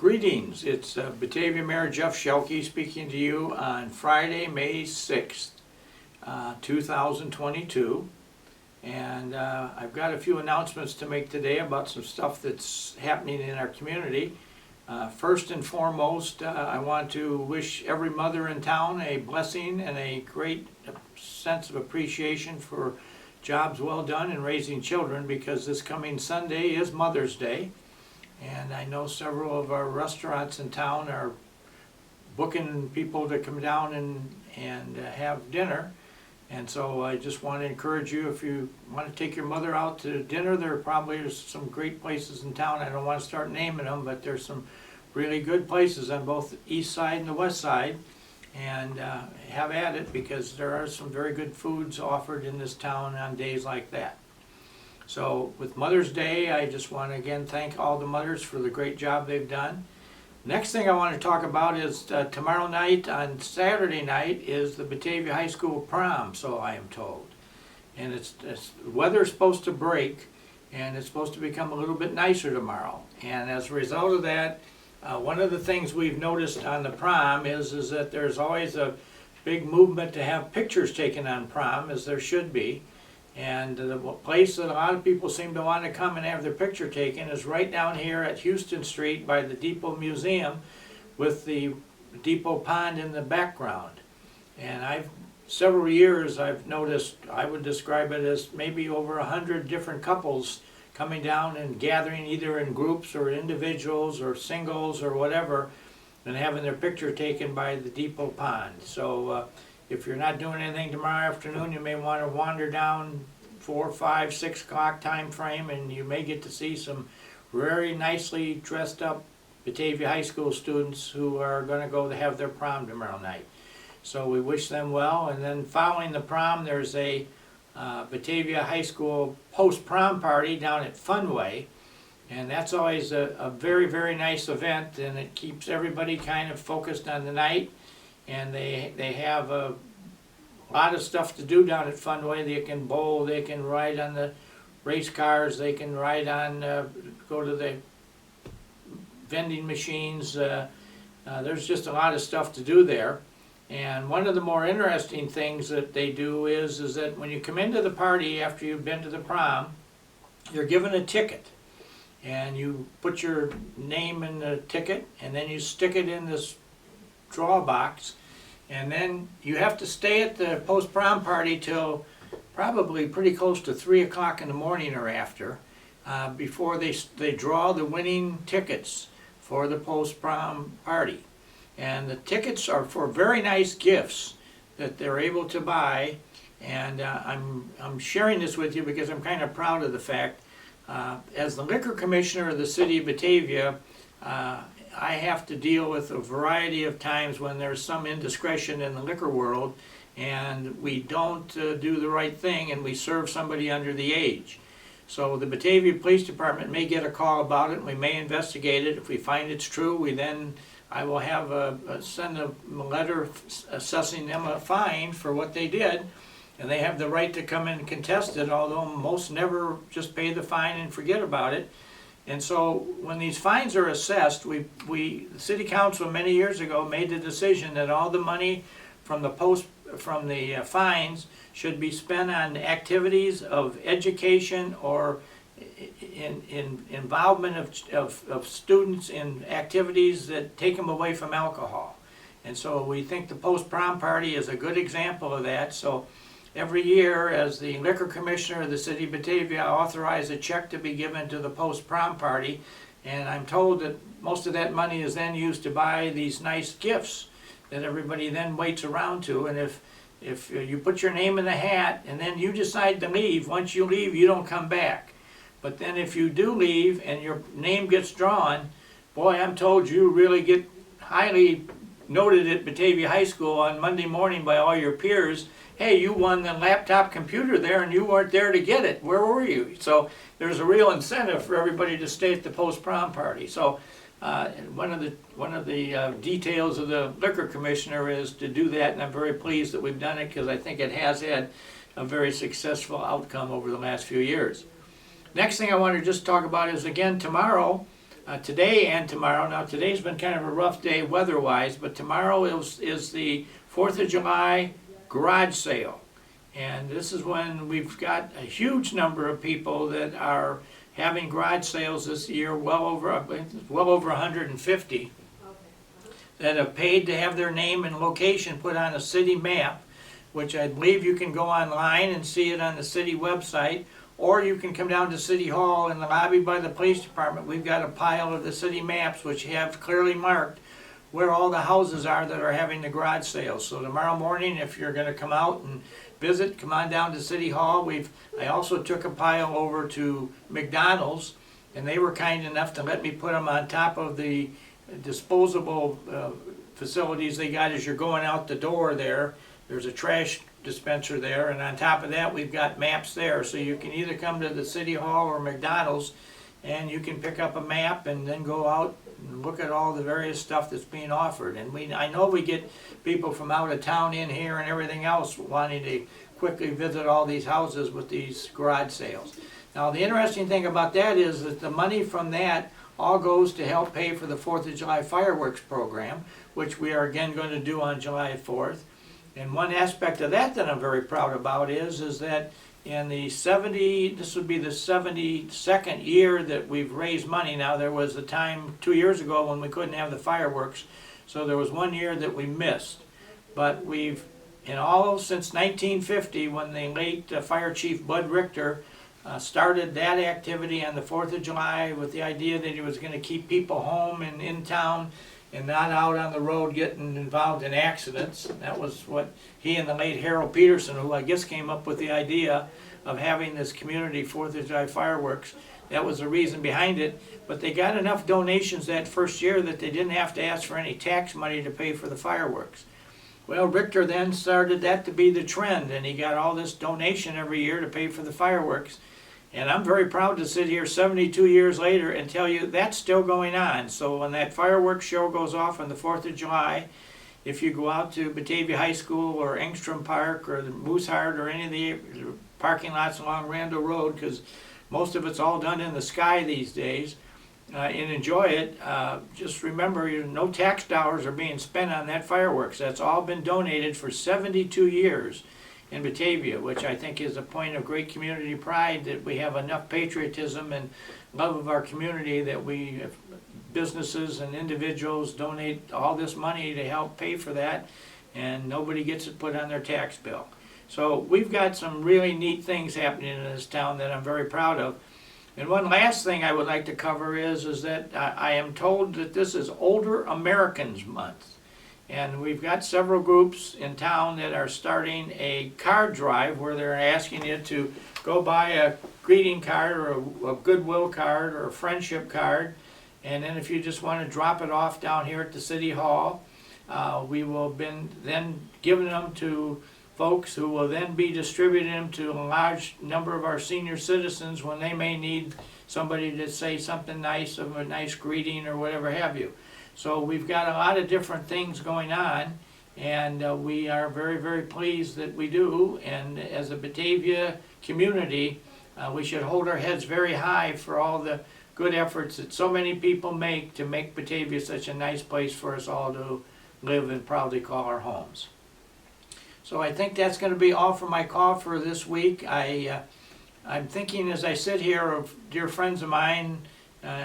Greetings, it's Batavia Mayor Jeff Schielke speaking to you on Friday, May 6th, 2022. And I've got a few announcements to make today about some stuff that's happening in our community. First and foremost, I want to wish every mother in town a blessing and a great sense of appreciation for jobs well done in raising children, because this coming Sunday is Mother's Day. And I know several of our restaurants in town are booking people to come down and have dinner. And so I just want to encourage you, if you want to take your mother out to dinner, there probably is some great places in town. I don't want to start naming them, but there's some really good places on both the east side and the west side. And have at it, because there are some very good foods offered in this town on days like that. So with Mother's Day, I just want to again thank all the mothers for the great job they've done. Next thing I want to talk about is tomorrow night, on Saturday night, is the Batavia High School Prom, so I am told. And the weather's supposed to break, and it's supposed to become a little bit nicer tomorrow. And as a result of that, one of the things we've noticed on the prom is that there's always a big movement to have pictures taken on prom, as there should be. And the place that a lot of people seem to want to come and have their picture taken is right down here at Houston Street by the Depot Museum, with the Depot Pond in the background. And several years I've noticed, I would describe it as maybe over 100 different couples coming down and gathering either in groups or individuals or singles or whatever, and having their picture taken by the Depot Pond. So if you're not doing anything tomorrow afternoon, you may want to wander down 4, 5, 6 o'clock time frame, and you may get to see some very nicely dressed up Batavia High School students who are going to go to have their prom tomorrow night. So we wish them well. And then following the prom, there's a Batavia High School post-prom party down at Funway. And that's always a very, very nice event, and it keeps everybody kind of focused on the night. And they have a lot of stuff to do down at Funway. They can bowl, they can ride on the race cars, they can ride on, go to the vending machines. There's just a lot of stuff to do there. And one of the more interesting things that they do is that when you come into the party after you've been to the prom, you're given a ticket. And you put your name in the ticket, and then you stick it in this draw box, and then you have to stay at the post-prom party till probably pretty close to 3 o'clock in the morning or after, before they draw the winning tickets for the post-prom party. And the tickets are for very nice gifts that they're able to buy, and I'm sharing this with you because I'm kind of proud of the fact. As the liquor commissioner of the city of Batavia, I have to deal with a variety of times when there's some indiscretion in the liquor world, and we don't do the right thing, and we serve somebody under the age. So the Batavia Police Department may get a call about it, and we may investigate it. If we find it's true, I will have send a letter assessing them a fine for what they did, and they have the right to come in and contest it, although most never just pay the fine and forget about it. And so when these fines are assessed, the city council many years ago made the decision that all the money from the fines should be spent on activities of education or involvement of students in activities that take them away from alcohol. And so we think the post-prom party is a good example of that. So every year, as the liquor commissioner of the city of Batavia, I authorize a check to be given to the post-prom party, and I'm told that most of that money is then used to buy these nice gifts that everybody then waits around to. And if you put your name in the hat and then you decide to leave, once you leave, you don't come back. But then if you do leave and your name gets drawn, boy, I'm told you really get highly noted at Batavia High School on Monday morning by all your peers. Hey, you won the laptop computer there and you weren't there to get it. Where were you? So there's a real incentive for everybody to stay at the post-prom party. So one of the details of the liquor commissioner is to do that, and I'm very pleased that we've done it, because I think it has had a very successful outcome over the last few years. Next thing I want to just talk about is, again, tomorrow today and tomorrow. Now today's been kind of a rough day weather-wise, but tomorrow is the 4th of July garage sale. And this is when we've got a huge number of people that are having garage sales this year, well over 150, that have paid to have their name and location put on a city map, which I believe you can go online and see it on the city website, or you can come down to City Hall in the lobby by the police department. We've got a pile of the city maps which have clearly marked where all the houses are that are having the garage sales. So tomorrow morning, if you're going to come out and visit, come on down to City Hall. I also took a pile over to McDonald's, and they were kind enough to let me put them on top of the disposable facilities they got as you're going out the door there. There's a trash dispenser there, and on top of that we've got maps there, so you can either come to the City Hall or McDonald's and you can pick up a map and then go out and look at all the various stuff that's being offered. And I know we get people from out of town in here and everything else wanting to quickly visit all these houses with these garage sales. Now the interesting thing about that is that the money from that all goes to help pay for the 4th of July fireworks program, which we are again going to do on July 4th. And one aspect of that I'm very proud about is that in this would be the 72nd year that we've raised money. Now there was a time 2 years ago when we couldn't have the fireworks, so there was 1 year that we missed. But we've, since 1950, when the late Fire Chief Bud Richter started that activity on the 4th of July with the idea that he was going to keep people home and in town and not out on the road getting involved in accidents. That was what he and the late Harold Peterson, who I guess came up with the idea of having this community 4th of July fireworks. That was the reason behind it. But they got enough donations that first year that they didn't have to ask for any tax money to pay for the fireworks. Well, Richter then started that to be the trend, and he got all this donation every year to pay for the fireworks. And I'm very proud to sit here 72 years later and tell you that's still going on. So when that fireworks show goes off on the 4th of July, if you go out to Batavia High School or Engstrom Park or the Mooseheart or any of the parking lots along Randall Road, because most of it's all done in the sky these days, and enjoy it, just remember no tax dollars are being spent on that fireworks. That's all been donated for 72 years. In Batavia, which I think is a point of great community pride, that we have enough patriotism and love of our community that businesses and individuals donate all this money to help pay for that, and nobody gets it put on their tax bill. So we've got some really neat things happening in this town that I'm very proud of. And one last thing I would like to cover is that I am told that this is Older Americans Month. And we've got several groups in town that are starting a card drive where they're asking you to go buy a greeting card or a goodwill card or a friendship card. And then if you just want to drop it off down here at the City Hall, we will then giving them to folks who will then be distributing them to a large number of our senior citizens when they may need somebody to say something nice, of a nice greeting or whatever have you. So we've got a lot of different things going on, and we are very, very pleased that we do. And as a Batavia community, we should hold our heads very high for all the good efforts that so many people make to make Batavia such a nice place for us all to live and proudly call our homes. So I think that's going to be all for my call for this week. I'm thinking as I sit here of dear friends of mine,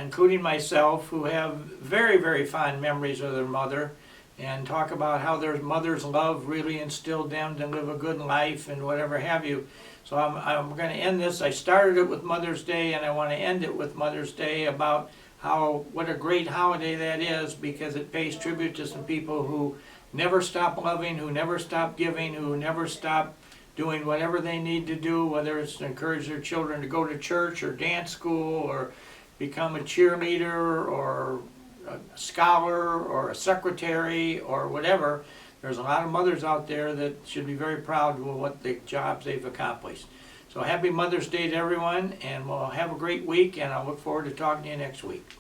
including myself, who have very, very fond memories of their mother, and talk about how their mother's love really instilled them to live a good life and whatever have you. So I'm going to end this. I started it with Mother's Day, and I want to end it with Mother's Day about what a great holiday that is, because it pays tribute to some people who never stop loving, who never stop giving, who never stop doing whatever they need to do, whether it's to encourage their children to go to church or dance school or become a cheerleader or a scholar or a secretary or whatever. There's a lot of mothers out there that should be very proud of what the jobs they've accomplished. So happy Mother's Day to everyone, and we'll have a great week, and I look forward to talking to you next week.